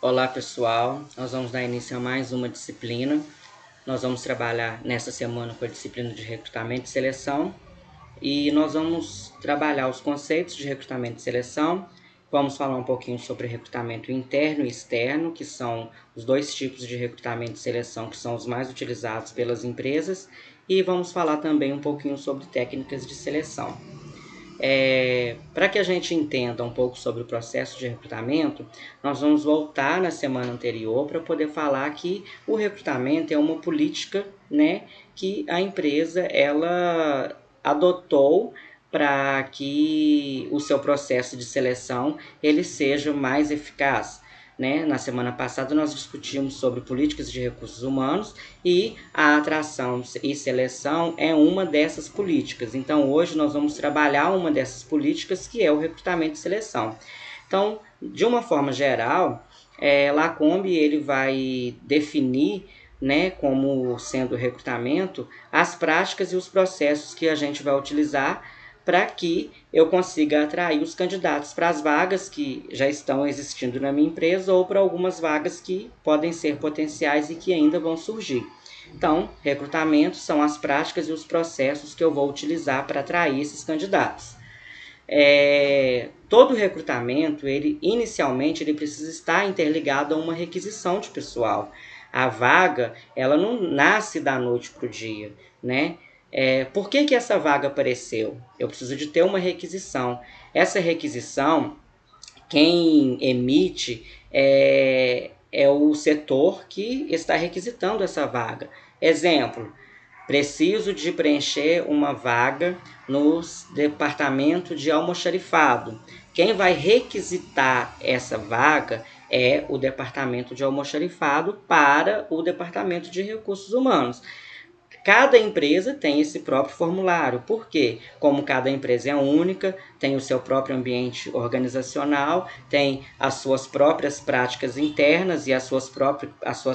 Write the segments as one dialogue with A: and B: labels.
A: Olá pessoal, nós vamos dar início a mais uma disciplina. Nós vamos trabalhar nesta semana com a disciplina de recrutamento e seleção e nós vamos trabalhar os conceitos de recrutamento e seleção. Vamos falar um pouquinho sobre recrutamento interno e externo, que são os dois tipos de recrutamento e seleção que são os mais utilizados pelas empresas, e vamos falar também um pouquinho sobre técnicas de seleção. Para que a gente entenda um pouco sobre o processo de recrutamento, nós vamos voltar na semana anterior para poder falar que o recrutamento é uma política, né, que a empresa ela adotou para que o seu processo de seleção ele seja mais eficaz. Né? Na semana passada nós discutimos sobre políticas de recursos humanos e a atração e seleção é uma dessas políticas. Então hoje nós vamos trabalhar uma dessas políticas que é o recrutamento e seleção. Então, de uma forma geral, Lacombe ele vai definir, né, como sendo o recrutamento, as práticas e os processos que a gente vai utilizar para que eu consiga atrair os candidatos para as vagas que já estão existindo na minha empresa ou para algumas vagas que podem ser potenciais e que ainda vão surgir. Então, recrutamento são as práticas e os processos que eu vou utilizar para atrair esses candidatos. Todo recrutamento, inicialmente, ele precisa estar interligado a uma requisição de pessoal. A vaga, ela não nasce da noite para o dia, né? Por que essa vaga apareceu? Eu preciso de ter uma requisição. Essa requisição, quem emite é o setor que está requisitando essa vaga. Exemplo, preciso de preencher uma vaga no departamento de almoxarifado. Quem vai requisitar essa vaga é o departamento de almoxarifado para o departamento de recursos humanos. Cada empresa tem esse próprio formulário, porque como cada empresa é única, tem o seu próprio ambiente organizacional, tem as suas próprias práticas internas e as suas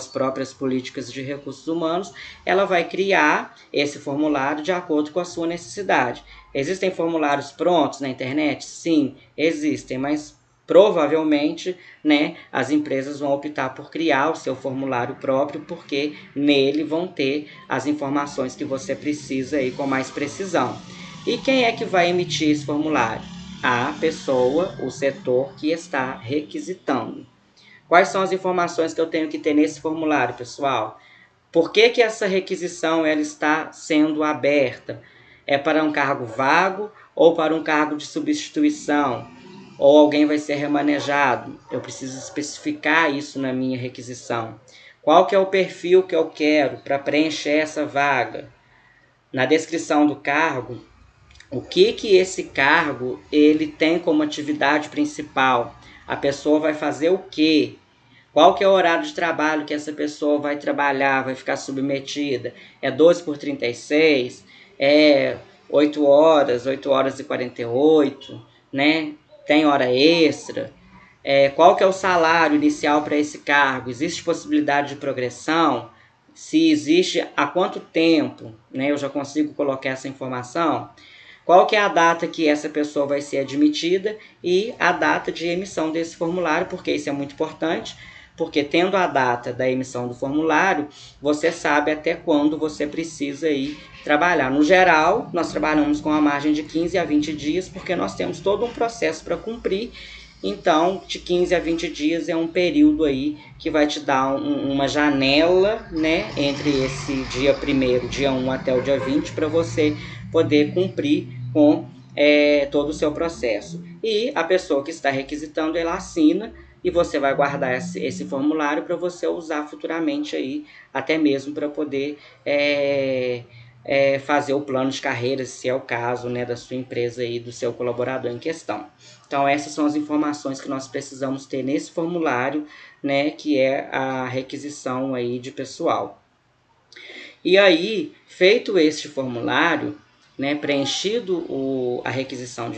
A: próprias políticas de recursos humanos, ela vai criar esse formulário de acordo com a sua necessidade. Existem formulários prontos na internet? Sim, existem, mas provavelmente, né, as empresas vão optar por criar o seu formulário próprio, porque nele vão ter as informações que você precisa aí com mais precisão. E quem é que vai emitir esse formulário? A pessoa, o setor que está requisitando. Quais são as informações que eu tenho que ter nesse formulário, pessoal? Por que essa requisição ela está sendo aberta? É para um cargo vago ou para um cargo de substituição? Ou alguém vai ser remanejado? Eu preciso especificar isso na minha requisição. Qual que é o perfil que eu quero para preencher essa vaga? Na descrição do cargo, o que esse cargo ele tem como atividade principal? A pessoa vai fazer o quê? Qual que é o horário de trabalho que essa pessoa vai trabalhar, vai ficar submetida? É 12 por 36? É 8 horas, 8 horas e 48, né? Tem hora extra? Qual que é o salário inicial para esse cargo? Existe possibilidade de progressão? Se existe, há quanto tempo, né? Eu já consigo colocar essa informação? Qual que é a data que essa pessoa vai ser admitida e a data de emissão desse formulário, porque isso é muito importante, porque tendo a data da emissão do formulário, você sabe até quando você precisa ir trabalhar. No geral, nós trabalhamos com a margem de 15 a 20 dias, porque nós temos todo um processo para cumprir. Então, de 15 a 20 dias é um período aí que vai te dar uma janela, né, entre esse dia 1º, dia 1 até o dia 20, para você poder cumprir com todo o seu processo. E a pessoa que está requisitando, ela assina e você vai guardar esse formulário para você usar futuramente aí, até mesmo para poder fazer o plano de carreira, se é o caso, né, da sua empresa e do seu colaborador em questão. Então essas são as informações que nós precisamos ter nesse formulário, né, que é a requisição aí de pessoal. E aí, feito este formulário, né, preenchido a requisição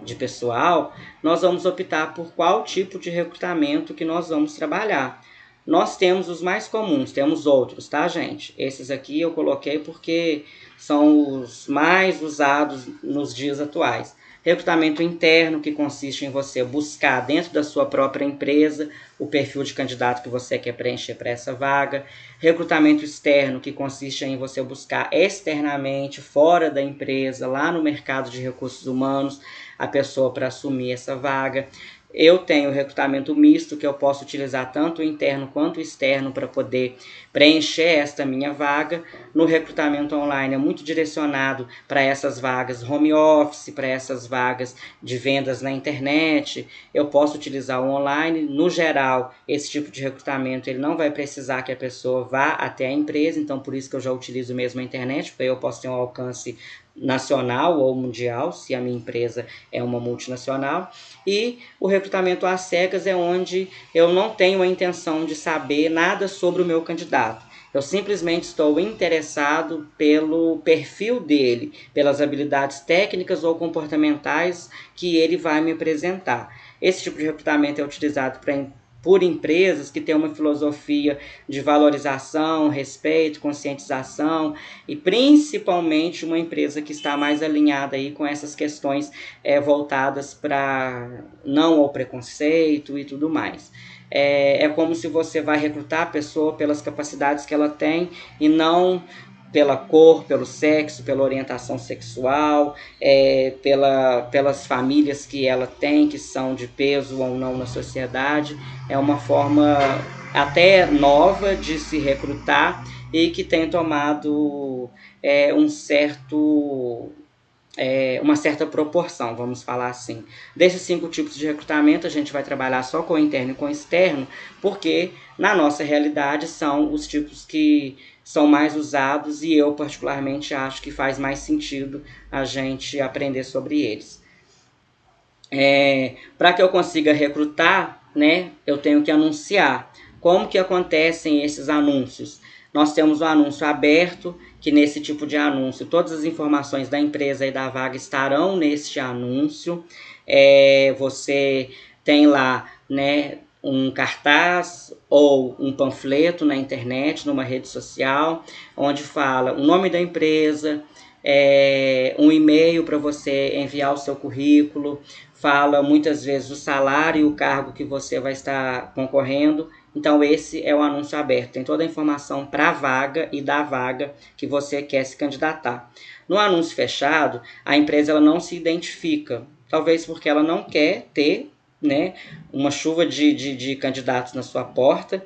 A: de pessoal, nós vamos optar por qual tipo de recrutamento que nós vamos trabalhar. Nós temos os mais comuns, temos outros, tá, gente? Esses aqui eu coloquei porque são os mais usados nos dias atuais. Recrutamento interno, que consiste em você buscar dentro da sua própria empresa o perfil de candidato que você quer preencher para essa vaga. Recrutamento externo, que consiste em você buscar externamente, fora da empresa, lá no mercado de recursos humanos, a pessoa para assumir essa vaga. Eu tenho recrutamento misto, que eu posso utilizar tanto o interno quanto o externo para poder preencher esta minha vaga. No recrutamento online é muito direcionado para essas vagas home office, para essas vagas de vendas na internet. Eu posso utilizar o online. No geral, esse tipo de recrutamento ele não vai precisar que a pessoa vá até a empresa, então por isso que eu já utilizo mesmo a internet, porque eu posso ter um alcance nacional ou mundial, se a minha empresa é uma multinacional. E o recrutamento às cegas é onde eu não tenho a intenção de saber nada sobre o meu candidato. Eu simplesmente estou interessado pelo perfil dele, pelas habilidades técnicas ou comportamentais que ele vai me apresentar. Esse tipo de recrutamento é utilizado por empresas que têm uma filosofia de valorização, respeito, conscientização e principalmente uma empresa que está mais alinhada aí com essas questões voltadas para não ao preconceito e tudo mais. É como se você vai recrutar a pessoa pelas capacidades que ela tem e não pela cor, pelo sexo, pela orientação sexual, pelas famílias que ela tem, que são de peso ou não na sociedade. É uma forma até nova de se recrutar e que tem tomado uma certa proporção, vamos falar assim. Desses 5 tipos de recrutamento, a gente vai trabalhar só com o interno e com o externo, porque na nossa realidade são os tipos que são mais usados e eu particularmente acho que faz mais sentido a gente aprender sobre eles. Para que eu consiga recrutar, né, eu tenho que anunciar. Como que acontecem esses anúncios? Nós temos o anúncio aberto, que nesse tipo de anúncio todas as informações da empresa e da vaga estarão neste anúncio. Você tem lá, né, um cartaz ou um panfleto na internet, numa rede social, onde fala o nome da empresa, um e-mail para você enviar o seu currículo, fala muitas vezes o salário e o cargo que você vai estar concorrendo. Então esse é o anúncio aberto, tem toda a informação para a vaga e da vaga que você quer se candidatar. No anúncio fechado, a empresa ela não se identifica, talvez porque ela não quer ter, né, uma chuva de candidatos na sua porta.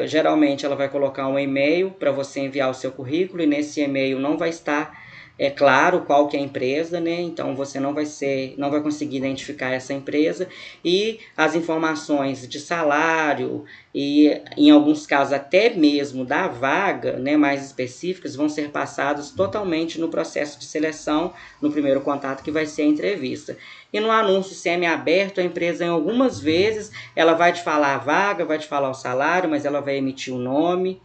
A: Geralmente ela vai colocar um e-mail para você enviar o seu currículo e nesse e-mail não vai estar claro qual que é a empresa, né? Então você não vai conseguir identificar essa empresa e as informações de salário e em alguns casos até mesmo da vaga, né, mais específicas, vão ser passadas totalmente no processo de seleção, no primeiro contato que vai ser a entrevista. E no anúncio semi-aberto, a empresa em algumas vezes ela vai te falar a vaga, vai te falar o salário, mas ela vai omitir um nome,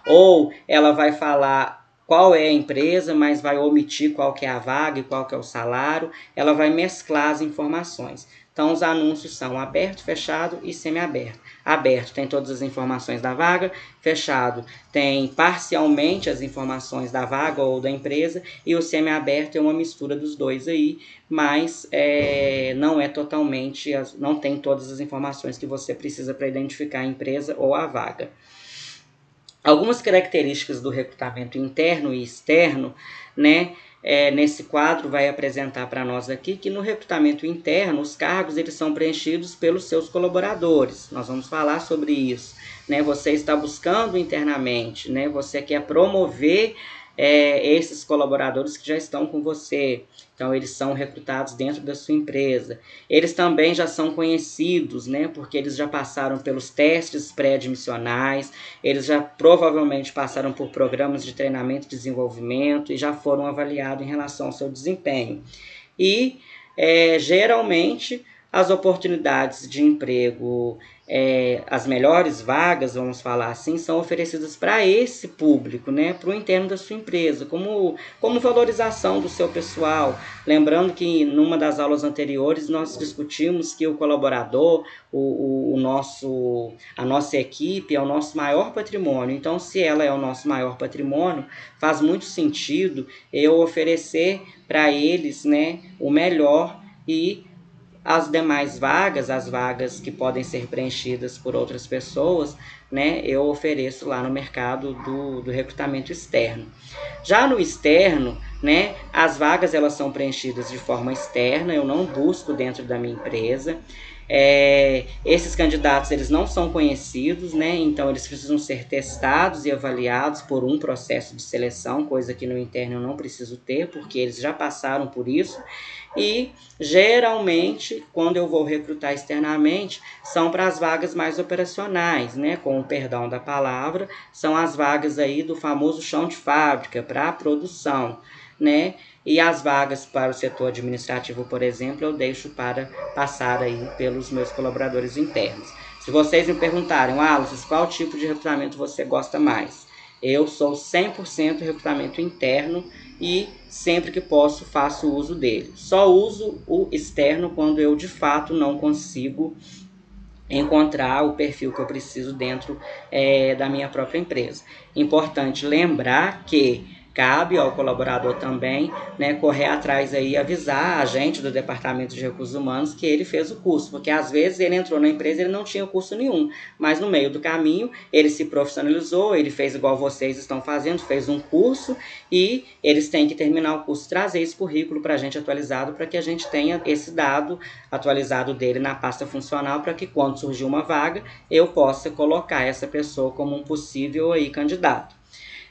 A: ou ela vai falar qual é a empresa, mas vai omitir qual que é a vaga e qual que é o salário. Ela vai mesclar as informações. Então, os anúncios são aberto, fechado e semi-aberto. Aberto tem todas as informações da vaga, fechado tem parcialmente as informações da vaga ou da empresa, e o semi-aberto é uma mistura dos dois aí, mas não é totalmente, não tem todas as informações que você precisa para identificar a empresa ou a vaga. Algumas características do recrutamento interno e externo, né? Nesse quadro vai apresentar para nós aqui que no recrutamento interno os cargos eles são preenchidos pelos seus colaboradores. Nós vamos falar sobre isso, né? Você está buscando internamente, né? Você quer promover esses colaboradores que já estão com você. Então eles são recrutados dentro da sua empresa. Eles também já são conhecidos, né? Porque eles já passaram pelos testes pré-admissionais, eles já provavelmente passaram por programas de treinamento e desenvolvimento e já foram avaliados em relação ao seu desempenho. E geralmente as oportunidades de emprego, as melhores vagas, vamos falar assim, são oferecidas para esse público, né, para o interno da sua empresa, como valorização do seu pessoal. Lembrando que numa das aulas anteriores nós discutimos que o colaborador, a nossa equipe é o nosso maior patrimônio. Então, se ela é o nosso maior patrimônio, faz muito sentido eu oferecer para eles, né, o melhor, e as demais vagas, as vagas que podem ser preenchidas por outras pessoas, né, eu ofereço lá no mercado do recrutamento externo. Já no externo, né, as vagas elas são preenchidas de forma externa, eu não busco dentro da minha empresa. Esses candidatos eles não são conhecidos, né? Então eles precisam ser testados e avaliados por um processo de seleção, coisa que no interno eu não preciso ter, porque eles já passaram por isso. E geralmente, quando eu vou recrutar externamente, são para as vagas mais operacionais, né? Com o perdão da palavra, são as vagas aí do famoso chão de fábrica, para a produção, né? E as vagas para o setor administrativo, por exemplo, eu deixo para passar aí pelos meus colaboradores internos. Se vocês me perguntarem, Alice, qual tipo de recrutamento você gosta mais? Eu sou 100% recrutamento interno e sempre que posso faço uso dele. Só uso o externo quando eu de fato não consigo encontrar o perfil que eu preciso dentro da minha própria empresa. Importante lembrar que cabe ao colaborador também, né, correr atrás aí e avisar a gente do Departamento de Recursos Humanos que ele fez o curso, porque às vezes ele entrou na empresa e ele não tinha curso nenhum, mas no meio do caminho ele se profissionalizou, ele fez igual vocês estão fazendo, fez um curso, e eles têm que terminar o curso, trazer esse currículo para a gente atualizado, para que a gente tenha esse dado atualizado dele na pasta funcional, para que quando surgir uma vaga eu possa colocar essa pessoa como um possível aí candidato.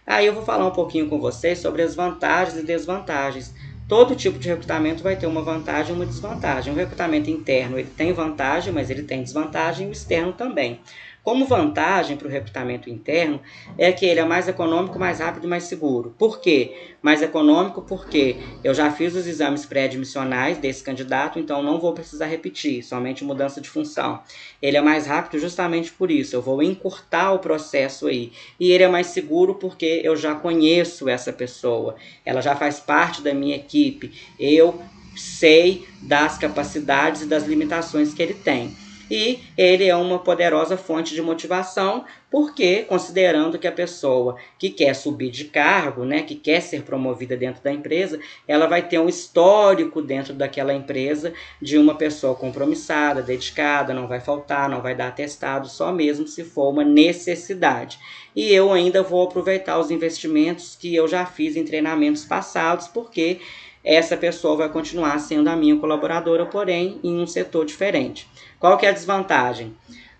A: Aí eu vou falar um pouquinho com vocês sobre as vantagens e desvantagens. Todo tipo de recrutamento vai ter uma vantagem e uma desvantagem. O recrutamento interno ele tem vantagem, mas ele tem desvantagem, e o externo também. Como vantagem para o recrutamento interno é que ele é mais econômico, mais rápido e mais seguro. Por quê? Mais econômico porque eu já fiz os exames pré-admissionais desse candidato, então não vou precisar repetir, somente mudança de função. Ele é mais rápido justamente por isso, eu vou encurtar o processo aí. E ele é mais seguro porque eu já conheço essa pessoa, ela já faz parte da minha equipe, eu sei das capacidades e das limitações que ele tem. E ele é uma poderosa fonte de motivação, porque considerando que a pessoa que quer subir de cargo, né, que quer ser promovida dentro da empresa, ela vai ter um histórico dentro daquela empresa de uma pessoa compromissada, dedicada, não vai faltar, não vai dar atestado, só mesmo se for uma necessidade. E eu ainda vou aproveitar os investimentos que eu já fiz em treinamentos passados, porque essa pessoa vai continuar sendo a minha colaboradora, porém em um setor diferente. Qual que é a desvantagem?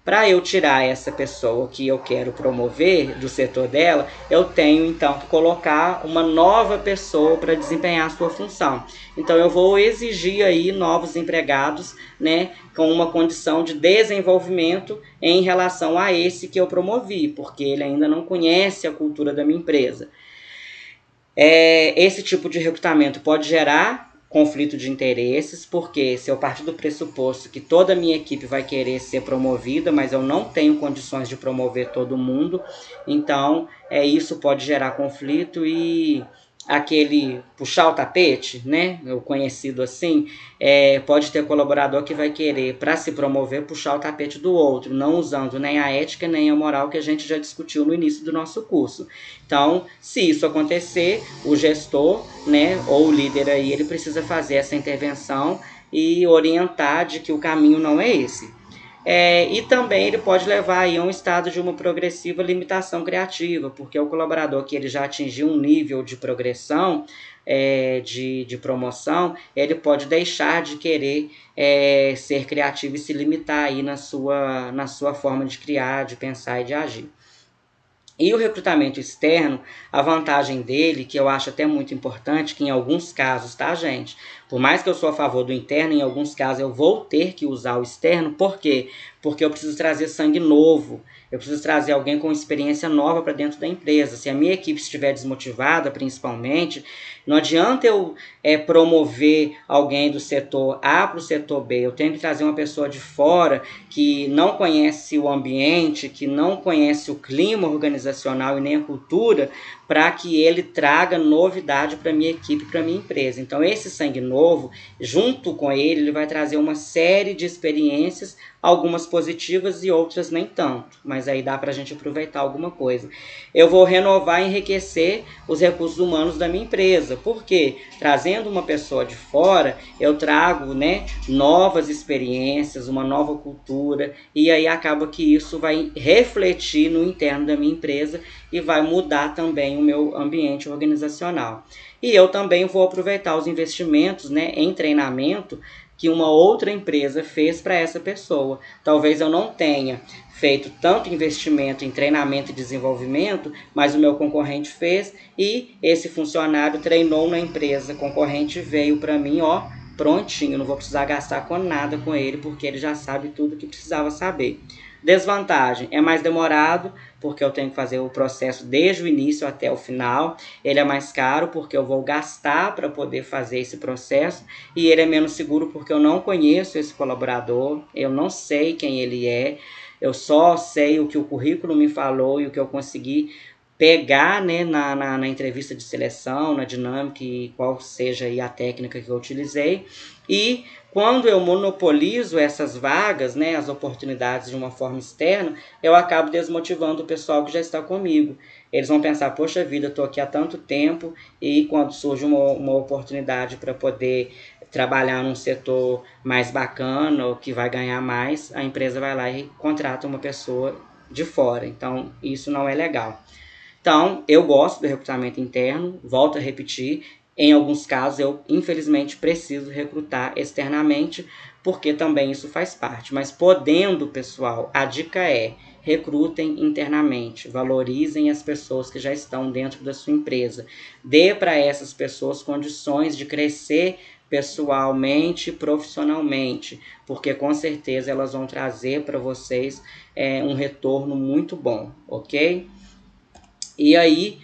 A: Para eu tirar essa pessoa que eu quero promover do setor dela, eu tenho então que colocar uma nova pessoa para desempenhar a sua função. Então eu vou exigir aí novos empregados, né, com uma condição de desenvolvimento em relação a esse que eu promovi, porque ele ainda não conhece a cultura da minha empresa. Esse tipo de recrutamento pode gerar conflito de interesses, porque se eu partir do pressuposto que toda a minha equipe vai querer ser promovida, mas eu não tenho condições de promover todo mundo, então isso pode gerar conflito e aquele puxar o tapete, né, o conhecido assim, pode ter colaborador que vai querer, para se promover, puxar o tapete do outro, não usando nem a ética nem a moral que a gente já discutiu no início do nosso curso. Então, se isso acontecer, o gestor, né, ou o líder aí, ele precisa fazer essa intervenção e orientar de que o caminho não é esse. E também ele pode levar aí a um estado de uma progressiva limitação criativa, porque o colaborador que ele já atingiu um nível de progressão, de promoção, ele pode deixar de querer ser criativo e se limitar aí na sua forma de criar, de pensar e de agir. E o recrutamento externo, a vantagem dele, que eu acho até muito importante, que em alguns casos, tá, gente? Por mais que eu sou a favor do interno, em alguns casos eu vou ter que usar o externo. Por quê? Porque eu preciso trazer sangue novo. Eu preciso trazer alguém com experiência nova para dentro da empresa. Se a minha equipe estiver desmotivada, principalmente, não adianta eu promover alguém do setor A para o setor B. Eu tenho que trazer uma pessoa de fora que não conhece o ambiente, que não conhece o clima organizacional e nem a cultura, para que ele traga novidade para a minha equipe, para a minha empresa. Então, esse sangue novo, junto com ele vai trazer uma série de experiências, algumas positivas e outras nem tanto, mas aí dá para a gente aproveitar alguma coisa. Eu vou renovar e enriquecer os recursos humanos da minha empresa. Por quê? Trazendo uma pessoa de fora, eu trago, né, novas experiências, uma nova cultura, e aí acaba que isso vai refletir no interno da minha empresa e vai mudar também o meu ambiente organizacional. E eu também vou aproveitar os investimentos, né, em treinamento que uma outra empresa fez para essa pessoa. Talvez eu não tenha feito tanto investimento em treinamento e desenvolvimento, mas o meu concorrente fez e esse funcionário treinou na empresa concorrente, veio para mim, ó, prontinho, não vou precisar gastar com nada com ele, porque ele já sabe tudo que precisava saber. Desvantagem, é mais demorado, porque eu tenho que fazer o processo desde o início até o final. Ele é mais caro, porque eu vou gastar para poder fazer esse processo. E ele é menos seguro, porque eu não conheço esse colaborador, eu não sei quem ele é, eu só sei o que o currículo me falou e o que eu consegui pegar, né, na entrevista de seleção, na dinâmica e qual seja aí a técnica que eu utilizei. E quando eu monopolizo essas vagas, né, as oportunidades de uma forma externa, eu acabo desmotivando o pessoal que já está comigo. Eles vão pensar, poxa vida, eu estou aqui há tanto tempo e quando surge uma oportunidade para poder trabalhar num setor mais bacana ou que vai ganhar mais, a empresa vai lá e contrata uma pessoa de fora. Então, isso não é legal. Então, eu gosto do recrutamento interno, volto a repetir, em alguns casos eu, infelizmente, preciso recrutar externamente, porque também isso faz parte. Mas podendo, pessoal, a dica é, recrutem internamente, valorizem as pessoas que já estão dentro da sua empresa. Dê para essas pessoas condições de crescer pessoalmente e profissionalmente, porque com certeza elas vão trazer para vocês um retorno muito bom, ok? E aí,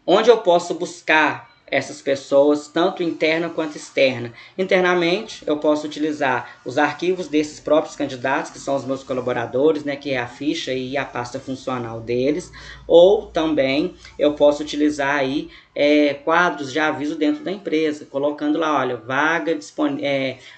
A: onde eu posso buscar essas pessoas, tanto interna quanto externa? Internamente, eu posso utilizar os arquivos desses próprios candidatos, que são os meus colaboradores, né, que é a ficha e a pasta funcional deles, ou também eu posso utilizar aí quadros de aviso dentro da empresa, colocando lá, olha,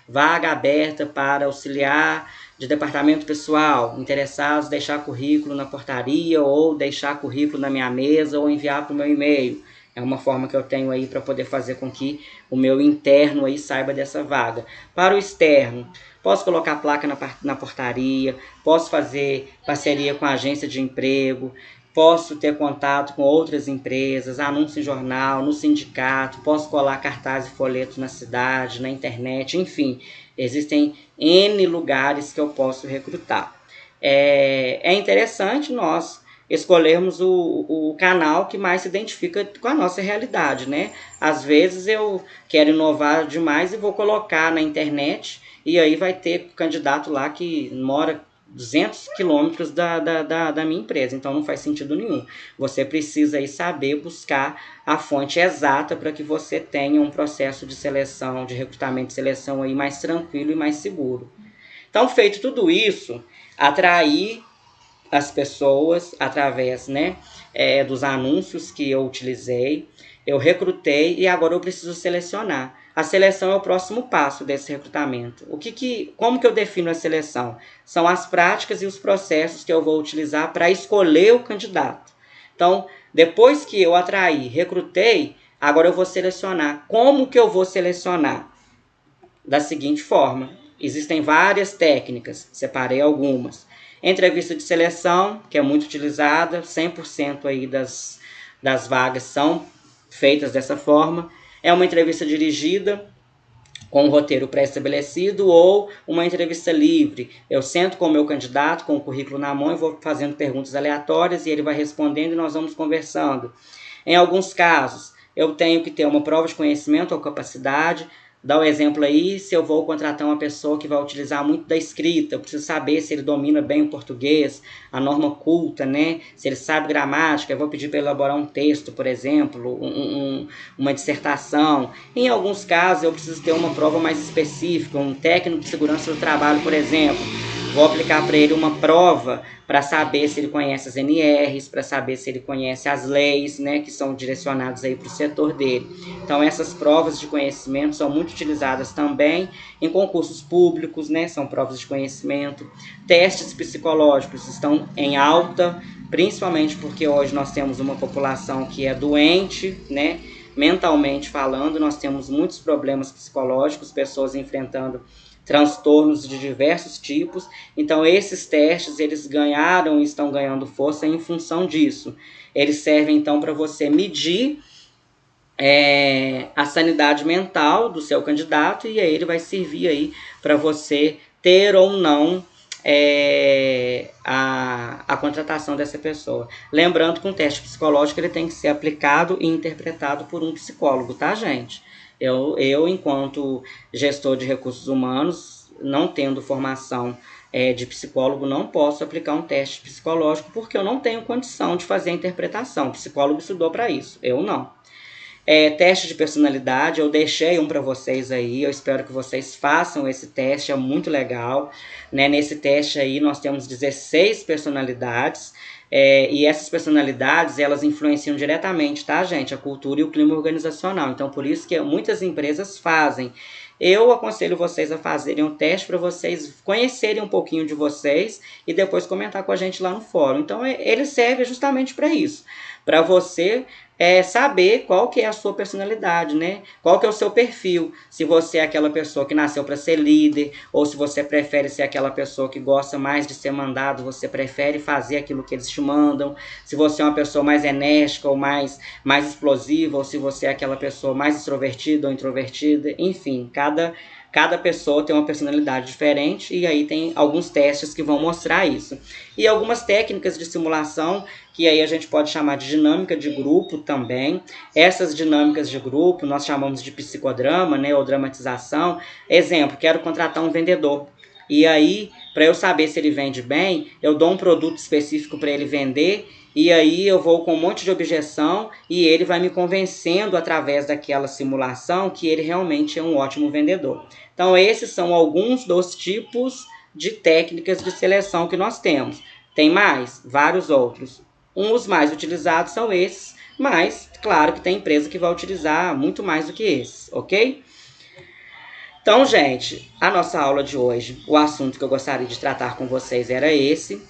A: vaga aberta para auxiliar de departamento pessoal, interessados, deixar currículo na portaria ou deixar currículo na minha mesa ou enviar para o meu e-mail. É uma forma que eu tenho aí para poder fazer com que o meu interno aí saiba dessa vaga. Para o externo, posso colocar placa na portaria, posso fazer parceria com a agência de emprego, posso ter contato com outras empresas, anúncio em jornal, no sindicato, posso colar cartaz e folhetos na cidade, na internet, enfim. Existem N lugares que eu posso recrutar. É interessante nós escolhermos o canal que mais se identifica com a nossa realidade, né? Às vezes eu quero inovar demais e vou colocar na internet e aí vai ter candidato lá que mora 200 quilômetros da minha empresa, então não faz sentido nenhum. Você precisa aí saber buscar a fonte exata para que você tenha um processo de seleção, de recrutamento e seleção aí mais tranquilo e mais seguro. Então, feito tudo isso, atrair as pessoas através, né, dos anúncios que eu utilizei, eu recrutei e agora eu preciso selecionar. A seleção é o próximo passo desse recrutamento. Como que eu defino a seleção? São as práticas e os processos que eu vou utilizar para escolher o candidato. Então, depois que eu atraí, recrutei, agora eu vou selecionar. Como que eu vou selecionar? Da seguinte forma, existem várias técnicas, separei algumas. Entrevista de seleção, que é muito utilizada, 100% aí das vagas são feitas dessa forma. É uma entrevista dirigida, com um roteiro pré-estabelecido, ou uma entrevista livre. Eu sento com o meu candidato, com o currículo na mão, e vou fazendo perguntas aleatórias, e ele vai respondendo e nós vamos conversando. Em alguns casos, eu tenho que ter uma prova de conhecimento ou capacidade, Dá o exemplo aí, se eu vou contratar uma pessoa que vai utilizar muito da escrita, eu preciso saber se ele domina bem o português, a norma culta, né? Se ele sabe gramática, eu vou pedir para ele elaborar um texto, por exemplo, uma dissertação. Em alguns casos, eu preciso ter uma prova mais específica, um técnico de segurança do trabalho, por exemplo. Vou aplicar para ele uma prova para saber se ele conhece as NRs, para saber se ele conhece as leis, né, que são direcionadas aí para o setor dele. Então, essas provas de conhecimento são muito utilizadas também em concursos públicos, né, são provas de conhecimento. Testes psicológicos estão em alta, principalmente porque hoje nós temos uma população que é doente, né, mentalmente falando, nós temos muitos problemas psicológicos, pessoas enfrentando transtornos de diversos tipos. Então, esses testes, eles ganharam e estão ganhando força em função disso. Eles servem, então, para você medir a sanidade mental do seu candidato, e aí ele vai servir aí para você ter ou não a contratação dessa pessoa. Lembrando que um teste psicológico ele tem que ser aplicado e interpretado por um psicólogo, tá, gente? Eu, enquanto gestor de recursos humanos, não tendo formação de psicólogo, não posso aplicar um teste psicológico porque eu não tenho condição de fazer a interpretação. O psicólogo estudou para isso, eu não. Teste de personalidade, eu deixei um para vocês aí, eu espero que vocês façam esse teste, é muito legal. Né? Nesse teste aí nós temos 16 personalidades, e essas personalidades, elas influenciam diretamente, tá, gente? A cultura e o clima organizacional. Então, por isso que muitas empresas fazem. Eu aconselho vocês a fazerem um teste para vocês conhecerem um pouquinho de vocês e depois comentar com a gente lá no fórum. Então, ele serve justamente para isso. Para você saber qual que é a sua personalidade, né? Qual que é o seu perfil. Se você é aquela pessoa que nasceu para ser líder, ou se você prefere ser aquela pessoa que gosta mais de ser mandado, você prefere fazer aquilo que eles te mandam. Se você é uma pessoa mais enérgica ou mais explosiva, ou se você é aquela pessoa mais extrovertida ou introvertida. Enfim, cada pessoa tem uma personalidade diferente, e aí tem alguns testes que vão mostrar isso. E algumas técnicas de simulação, que aí a gente pode chamar de dinâmica de grupo também. Essas dinâmicas de grupo nós chamamos de psicodrama, né, ou dramatização. Exemplo, quero contratar um vendedor. E aí, para eu saber se ele vende bem, eu dou um produto específico para ele vender, e aí eu vou com um monte de objeção e ele vai me convencendo através daquela simulação que ele realmente é um ótimo vendedor. Então, esses são alguns dos tipos de técnicas de seleção que nós temos. Tem mais? Vários outros. Os mais utilizados são esses, mas claro que tem empresa que vai utilizar muito mais do que esses, ok? Então, gente, a nossa aula de hoje, o assunto que eu gostaria de tratar com vocês era esse.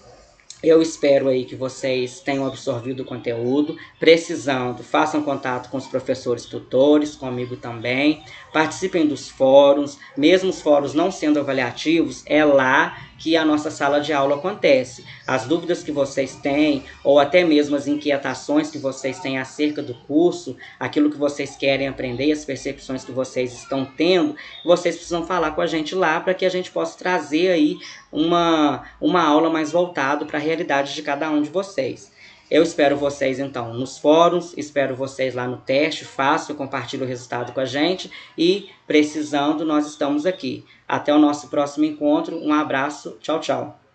A: Eu espero aí que vocês tenham absorvido o conteúdo. Precisando, façam contato com os professores tutores, comigo também. Participem dos fóruns, mesmo os fóruns não sendo avaliativos, é lá que a nossa sala de aula acontece. As dúvidas que vocês têm, ou até mesmo as inquietações que vocês têm acerca do curso, aquilo que vocês querem aprender, as percepções que vocês estão tendo, vocês precisam falar com a gente lá para que a gente possa trazer aí uma aula mais voltada para a realidade de cada um de vocês. Eu espero vocês, então, nos fóruns, espero vocês lá no teste, façam, compartilhem o resultado com a gente e, precisando, nós estamos aqui. Até o nosso próximo encontro, um abraço, tchau, tchau.